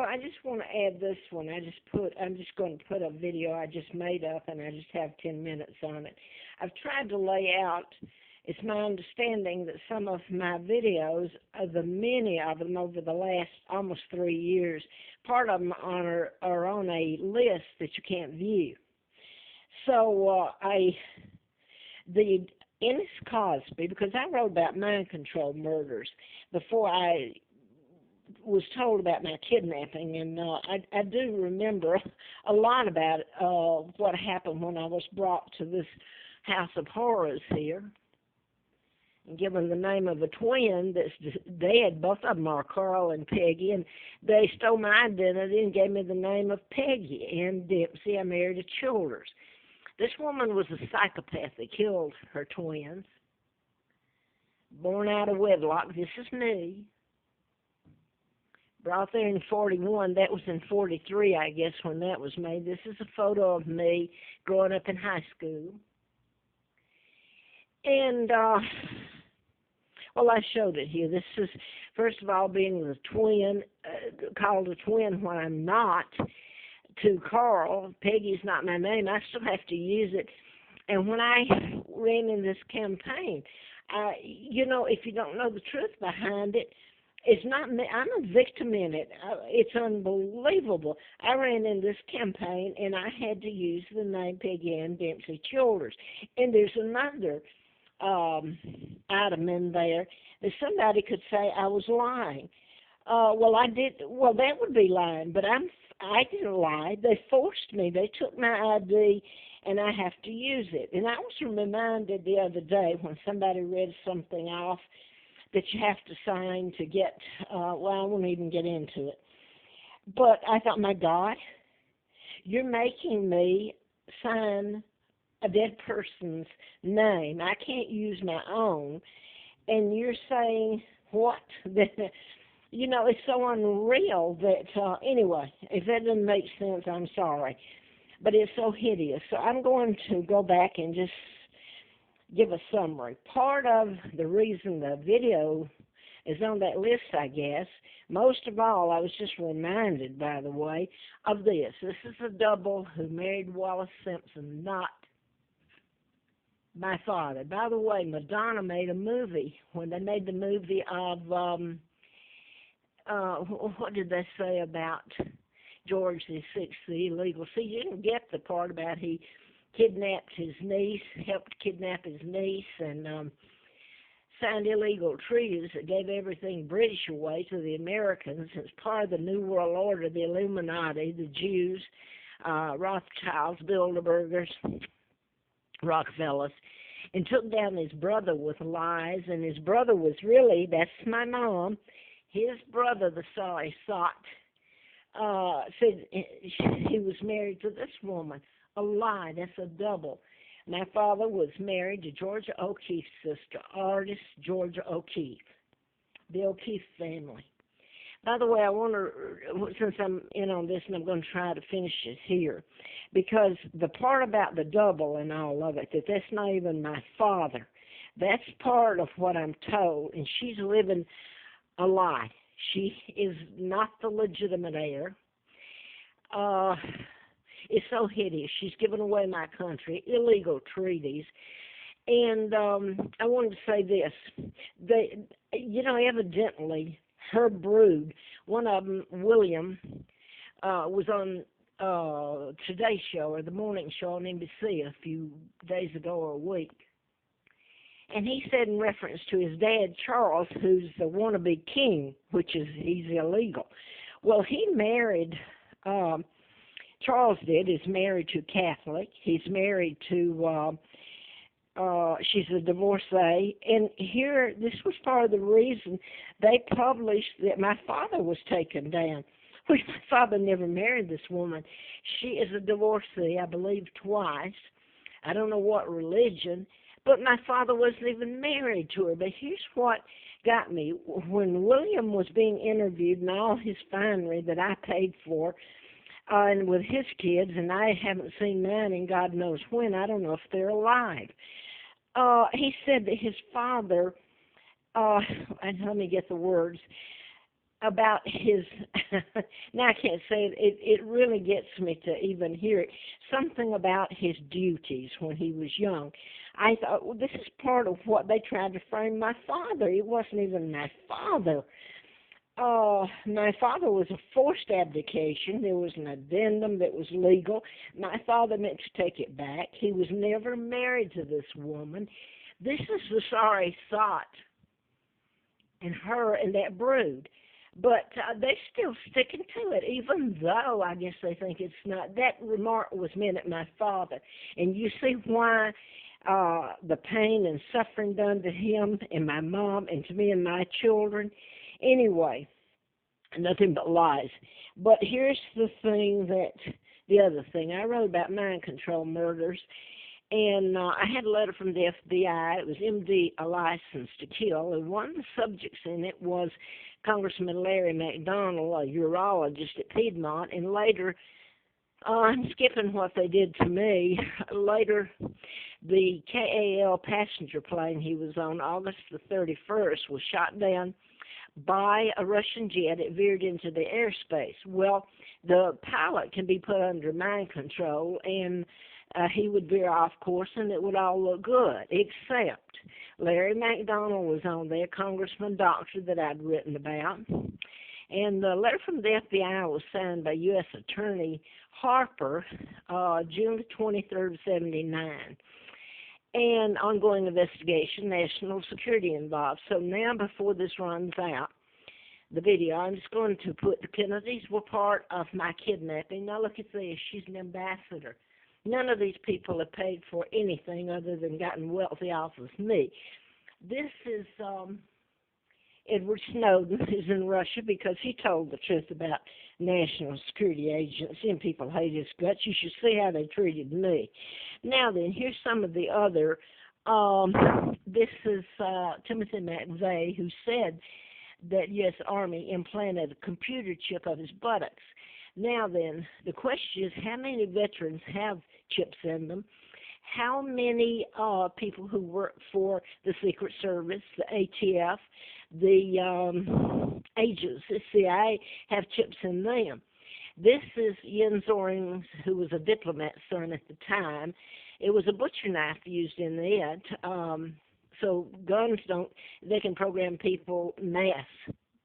I just want to add this one. I'm just going to put a video I just made up, and I just have 10 minutes on it. I've tried to lay out. It's my understanding that some of my videos, the many of them over the last almost 3 years, part of them are on a list that you can't view. So the Ennis Cosby, because I wrote about mind control murders before I was told about my kidnapping, and I do remember a lot about what happened when I was brought to this house of horrors here, and given the name of a twin that's dead. Both of them are Carl and Peggy, and they stole my identity and gave me the name of Peggy Ann Dempsey. I married a Childers. This woman was a psychopath that killed her twins, born out of wedlock. This is me. Brought there in 41. That was in 43, I guess, when that was made. This is a photo of me growing up in high school. And, well, I showed it here. This is, first of all, being the twin, called a twin when I'm not, to Carl. Peggy's not my name. I still have to use it. And when I ran in this campaign, you know, if you don't know the truth behind it, it's not me. I'm a victim in it. It's unbelievable. I ran in this campaign, and I had to use the name Peggy Ann Dempsey Childers. And there's another item in there that somebody could say I was lying. Well, I did. Well, that would be lying, but I didn't lie. They forced me. They took my ID, and I have to use it. And I was reminded the other day when somebody read something off that you have to sign to get, well, I won't even get into it. But I thought, my God, you're making me sign a dead person's name. I can't use my own. And you're saying what? You know, it's so unreal that, anyway, if that doesn't make sense, I'm sorry. But it's so hideous. So I'm going to go back and just give a summary. Part of the reason the video is on that list, I guess, most of all, I was just reminded, by the way, of this. This is a double who married Wallace Simpson, not my father. By the way, Madonna made a movie, when they made the movie of, what did they say about George VI, the illegal? See, you didn't get the part about he kidnapped his niece, helped kidnap his niece, and signed illegal treaties that gave everything British away to the Americans. It's part of the New World Order, the Illuminati, the Jews, Rothschilds, Bilderbergers, Rockefellers, and took down his brother with lies. And his brother was really, that's my mom, his brother, the sorry sot, said he was married to this woman. A lie. That's a double. My father was married to Georgia O'Keeffe's sister, artist Georgia O'Keeffe, the O'Keeffe family. By the way, I want to, since I'm in on this, and I'm going to try to finish it here, because the part about the double and all of it, that's not even my father. That's part of what I'm told, and she's living a lie. She is not the legitimate heir. It's so hideous. She's given away my country, illegal treaties. And I wanted to say this. They, you know, evidently, her brood, one of them, William, was on Today's Show, or the morning show on NBC a few days ago or a week. And he said in reference to his dad, Charles, who's the wannabe king, which is, he's illegal. Well, he married... Charles is married to a Catholic. He's married to, she's a divorcee. And here, this was part of the reason they published that my father was taken down. Which my father never married this woman. She is a divorcee, I believe, twice. I don't know what religion. But my father wasn't even married to her. But here's what got me. When William was being interviewed and all his finery that I paid for, and with his kids, and I haven't seen mine in God knows when. I don't know if they're alive. He said that his father, and let me get the words, about his, now I can't say it, it really gets me to even hear it, something about his duties when he was young. I thought, well, this is part of what they tried to frame my father. It wasn't even my father. My father was a forced abdication. There was an addendum that was legal. My father meant to take it back. He was never married to this woman. This is the sorry thought in her and that brood. But they're still sticking to it, even though I guess they think it's not. That remark was meant at my father. And you see why the pain and suffering done to him and my mom and to me and my children. Anyway, nothing but lies. But here's the thing the other thing. I wrote about mind control murders, and I had a letter from the FBI. It was MD, A License to Kill, and one of the subjects in it was Congressman Larry McDonald, a urologist at Piedmont, and later, I'm skipping what they did to me, later the KAL passenger plane he was on, August the 31st, was shot down by a Russian jet. It veered into the airspace. Well, the pilot can be put under mind control, and he would veer off course, and it would all look good, except Larry McDonald was on there, congressman doctor that I'd written about, and the letter from the FBI was signed by U.S. Attorney Harper, June the 23rd, 79. And ongoing investigation, national security involved. So now, before this runs out, the video, I'm just going to put the Kennedys were part of my kidnapping. Now look at this. She's an ambassador. None of these people have paid for anything other than gotten wealthy off of me. This is Edward Snowden, who's in Russia because he told the truth about National Security Agency, and people hate his guts. You should see how they treated me. Now then, here's some of the other. This is Timothy McVeigh, who said that U.S. Army implanted a computer chip of his buttocks. Now then, the question is, how many veterans have chips in them? How many people who work for the Secret Service, the ATF, the agents, the CIA, have chips in them? This is Jens Orings, who was a diplomat's son at the time. It was a butcher knife used in it. So guns they can program people mass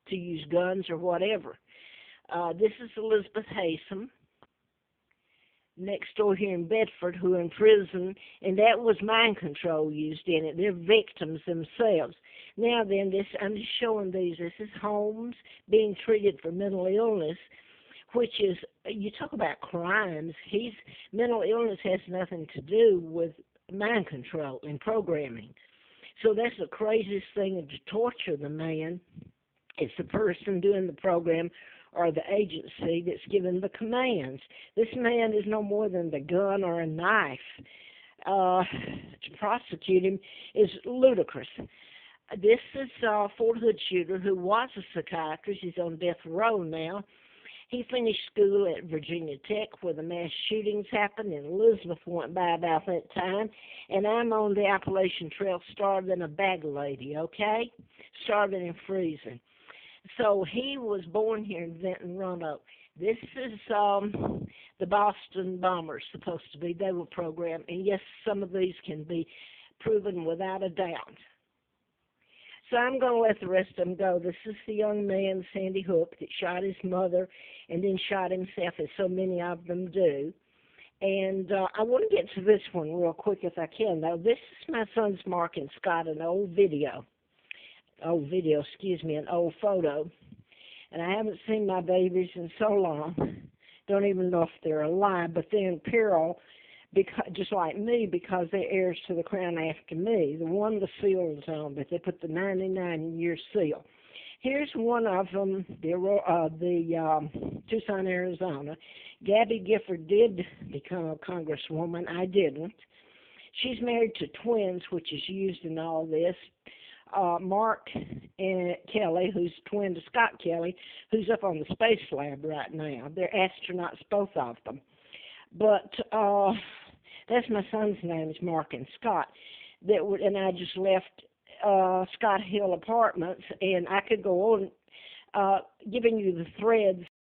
to use guns or whatever. This is Elizabeth Haysom, next door here in Bedford, who are in prison, and that was mind control used in it. They're victims themselves. Now then, I'm just showing these. This is Holmes being treated for mental illness, which is, you talk about crimes. Mental illness has nothing to do with mind control and programming. So that's the craziest thing, to torture the man. It's the person doing the program or the agency that's given the commands. This man is no more than the gun or a knife. To prosecute him is ludicrous. This is Fort Hood shooter who was a psychiatrist. He's on death row now. He finished school at Virginia Tech where the mass shootings happened, and Elizabeth went by about that time. And I'm on the Appalachian Trail starving a bag lady, okay? Starving and freezing. So he was born here in Vinton, Roanoke. This is the Boston bombers, supposed to be. They were programmed. And yes, some of these can be proven without a doubt. So I'm going to let the rest of them go. This is the young man, Sandy Hook, that shot his mother and then shot himself, as so many of them do. And I want to get to this one real quick if I can, though. This is my son's Mark and Scott, an old photo. And I haven't seen my babies in so long. Don't even know if they're alive, but they're in peril, because, just like me, because they're heirs to the crown after me. The one the seal is on, but they put the 99-year seal. Here's one of them, Tucson, Arizona. Gabby Gifford did become a congresswoman. I didn't. She's married to twins, which is used in all this. Mark and Kelly, who's twin to Scott Kelly, who's up on the space lab right now. They're astronauts, both of them. But that's my son's name, is Mark and Scott. And I just left Scott Hill Apartments, and I could go on giving you the threads